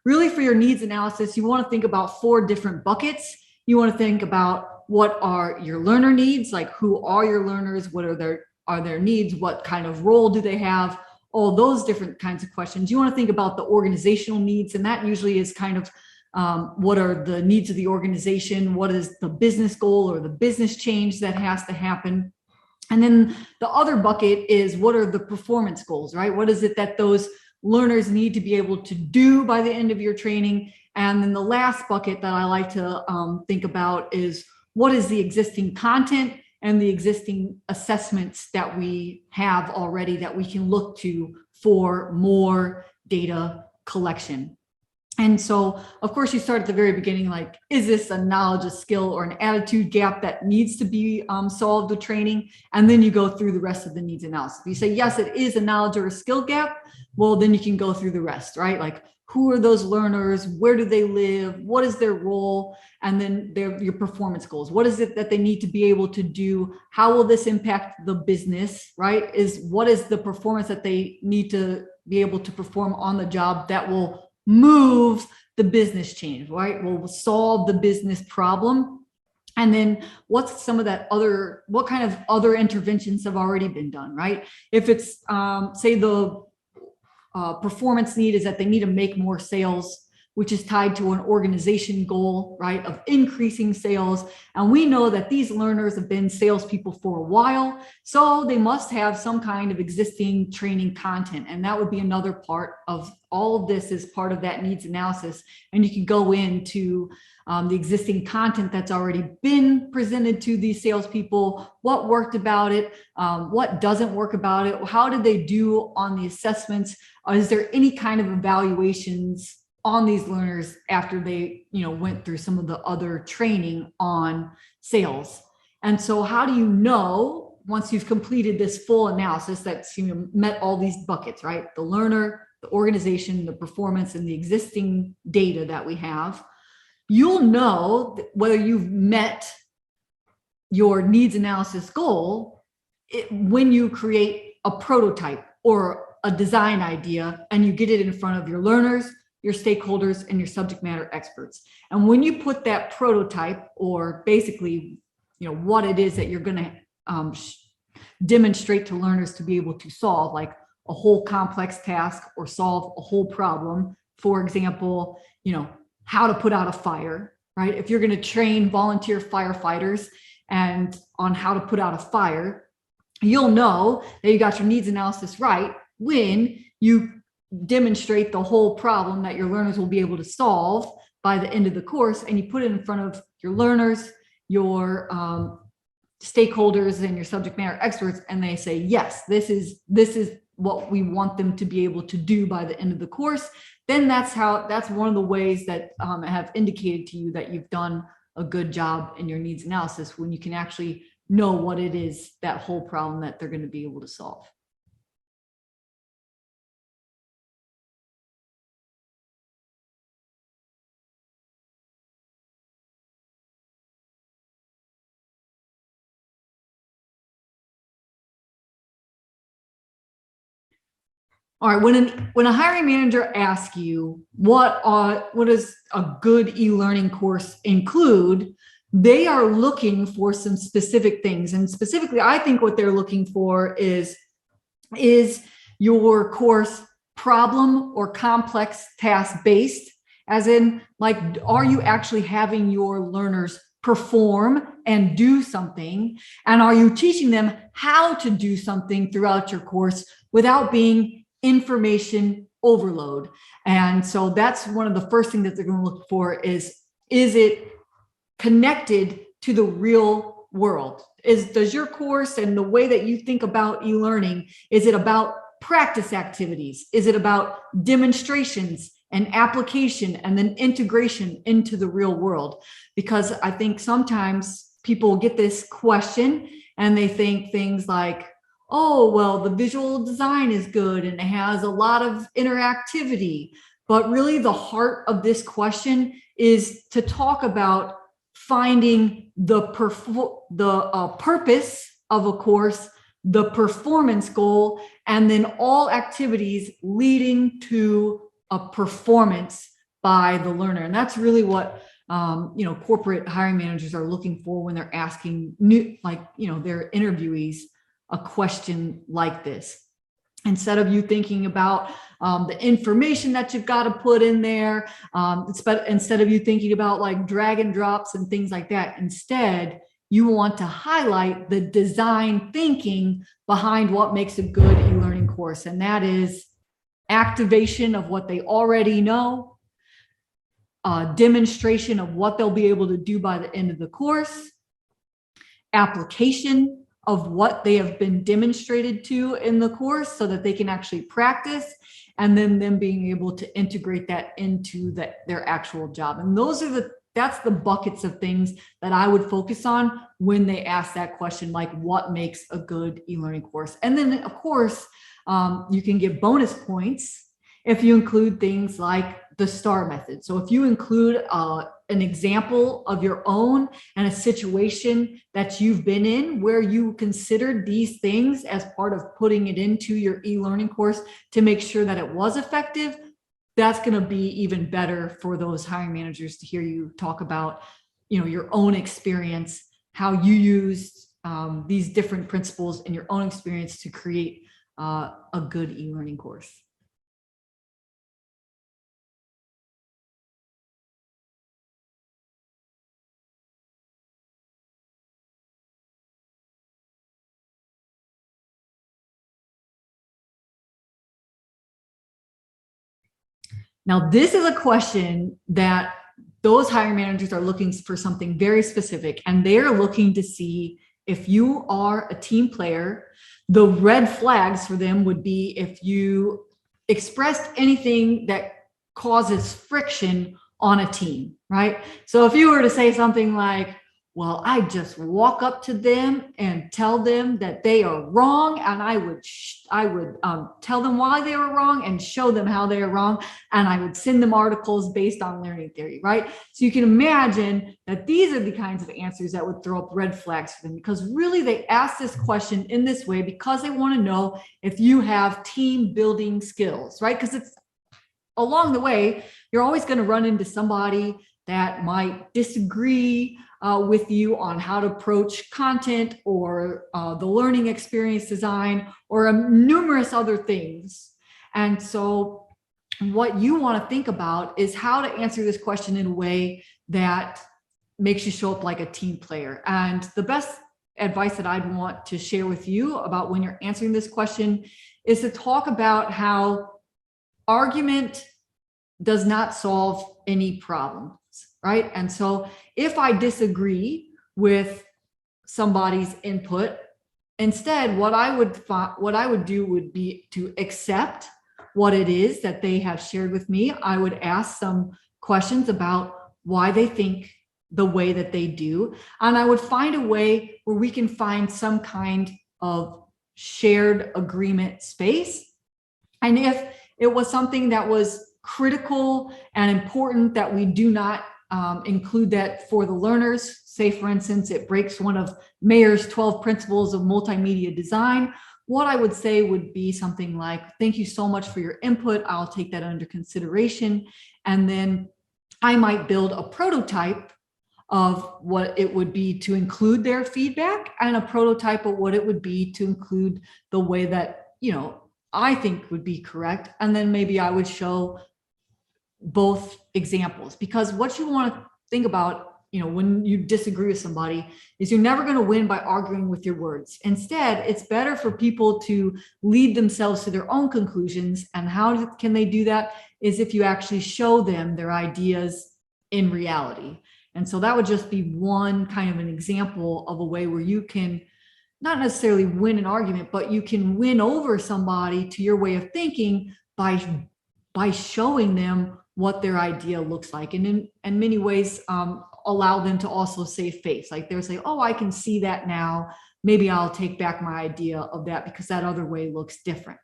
really for your needs analysis, you want to think about 4 different buckets. You want to think about what are your learner needs, like who are your learners, what are their needs, what kind of role do they have, all those different kinds of questions. You want to think about the organizational needs, and that usually is kind of what are the needs of the organization, what is the business goal or the business change that has to happen. And then the other bucket is what are the performance goals, right? What is it that those learners need to be able to do by the end of your training? And then the last bucket that I like to think about is what is the existing content and the existing assessments that we have already that we can look to for more data collection. And so, of course, you start at the very beginning, like, is this a knowledge, a skill, or an attitude gap that needs to be solved with training? And then you go through the rest of the needs analysis. If you say, yes, it is a knowledge or a skill gap, well, then you can go through the rest, right? Like, who are those learners? Where do they live? What is their role? And then your performance goals. What is it that they need to be able to do? How will this impact the business, right? What is the performance that they need to be able to perform on the job that will move the business change, right? Will solve the business problem. And then what's some of that other, what kind of other interventions have already been done, right? If it's, say the performance need is that they need to make more sales, which is tied to an organization goal, right, of increasing sales. And we know that these learners have been salespeople for a while, so they must have some kind of existing training content. And that would be another part of all of this is part of that needs analysis. And you can go into the existing content that's already been presented to these salespeople, what worked about it, what doesn't work about it, how did they do on the assessments, is there any kind of evaluations on these learners after they went through some of the other training on sales. And so how do you know once you've completed this full analysis that's met all these buckets, right? The learner, the organization, the performance, and the existing data that we have, you'll know whether you've met your needs analysis goal when you create a prototype or a design idea and you get it in front of your learners, your stakeholders, and your subject matter experts. And when you put that prototype, or basically, what it is that you're going to demonstrate to learners to be able to solve, like a whole complex task or solve a whole problem. For example, how to put out a fire, right? If you're going to train volunteer firefighters and on how to put out a fire, you'll know that you got your needs analysis right when you demonstrate the whole problem that your learners will be able to solve by the end of the course, and you put it in front of your learners, your stakeholders, and your subject matter experts, and they say, yes, this is what we want them to be able to do by the end of the course. Then that's one of the ways that have indicated to you that you've done a good job in your needs analysis, when you can actually know what it is, that whole problem that they're going to be able to solve. All right, when a hiring manager asks you what does a good e-learning course include, they are looking for some specific things. And specifically, I think what they're looking for is your course problem or complex task based, as in, like, are you actually having your learners perform and do something? And are you teaching them how to do something throughout your course without being information overload? And so that's one of the first things that they're going to look for is it connected to the real world? Does your course and the way that you think about e-learning, is it about practice activities? Is it about demonstrations and application and then integration into the real world? Because I think sometimes people get this question and they think things like, oh, well, the visual design is good and it has a lot of interactivity. But really the heart of this question is to talk about finding the purpose of a course, the performance goal, and then all activities leading to a performance by the learner. And that's really what corporate hiring managers are looking for when they're asking their interviewees a question like this. Instead of you thinking about the information that you've got to put in there, instead of you thinking about like drag and drops and things like that, instead you want to highlight the design thinking behind what makes a good e-learning course. And that is activation of what they already know, demonstration of what they'll be able to do by the end of the course, application of what they have been demonstrated to in the course so that they can actually practice, and then them being able to integrate that into their actual job. And that's the buckets of things that I would focus on when they ask that question, like what makes a good e-learning course. And then of course, you can get bonus points if you include things like the STAR method. So if you include an example of your own and a situation that you've been in where you considered these things as part of putting it into your e-learning course to make sure that it was effective, that's going to be even better for those hiring managers to hear you talk about, your own experience, how you used these different principles in your own experience to create a good e-learning course. Now, this is a question that those hiring managers are looking for something very specific, and they're looking to see if you are a team player. The red flags for them would be if you expressed anything that causes friction on a team, right? So if you were to say something like, well, I just walk up to them and tell them that they are wrong, and I would tell them why they were wrong and show them how they are wrong, and I would send them articles based on learning theory, right? So you can imagine that these are the kinds of answers that would throw up red flags for them, because really they ask this question in this way because they want to know if you have team building skills, right? Because it's along the way, you're always going to run into somebody that might disagree with you on how to approach content or the learning experience design or numerous other things. And so what you want to think about is how to answer this question in a way that makes you show up like a team player. And the best advice that I'd want to share with you about when you're answering this question is to talk about how argument does not solve any problems, right? And so if I disagree with somebody's input, instead what I would do would be to accept what it is that they have shared with me. I would ask some questions about why they think the way that they do, and I would find a way where we can find some kind of shared agreement space. And if it was something that was critical and important that we do not include that for the learners, say for instance, it breaks one of Mayer's 12 principles of multimedia design, what I would say would be something like, thank you so much for your input. I'll take that under consideration. And then I might build a prototype of what it would be to include their feedback and a prototype of what it would be to include the way that, I think would be correct. And then maybe I would show both examples, because what you want to think about, when you disagree with somebody is you're never going to win by arguing with your words. Instead, it's better for people to lead themselves to their own conclusions. And how can they do that is if you actually show them their ideas in reality. And so that would just be one kind of an example of a way where you can not necessarily win an argument, but you can win over somebody to your way of thinking by showing them what their idea looks like, and in many ways allow them to also save face. Like they'll say, oh, I can see that now. Maybe I'll take back my idea of that because that other way looks different.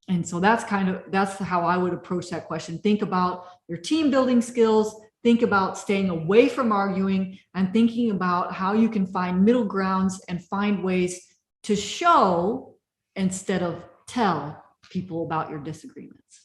And so that's how I would approach that question. Think about your team building skills, think about staying away from arguing, and thinking about how you can find middle grounds and find ways to show instead of tell people about your disagreements.